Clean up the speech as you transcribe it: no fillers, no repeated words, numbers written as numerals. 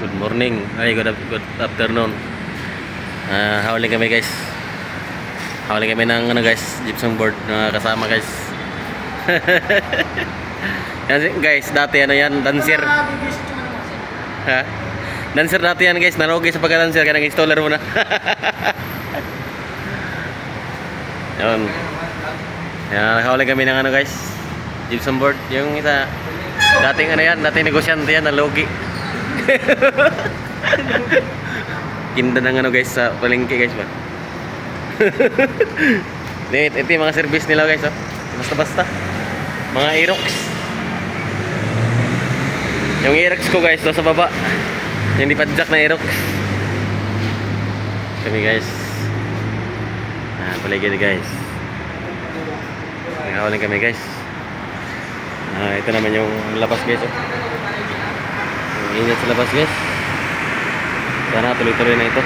Good morning. Ay, good afternoon. Hawalin kami guys. Hawalin kami ng ano guys, gypsum board na kasama guys. Yan guys, dati ano yan, dancer. Ha? Dancer dati yan guys, narogi sa pagka-dancer kaya nag-installer muna. Yan. Yan, hawalin kami ng ano guys, gypsum board. Yung isa, dating ano yan, dating negosyante yan, nalogi. Kinda ng ano guys sa palengke guys ba. Ito yung mga service nila guys oh. Basta-basta mga Aerox. Yung Aerox ko guys do sa baba. Yung di padjak na Aerox. Kami guys. Paligid guys. Naghawalan kami guys. Ito naman yung labas guys oh. Ingat sa labas guys. Sana tuloy-tuloy na ito.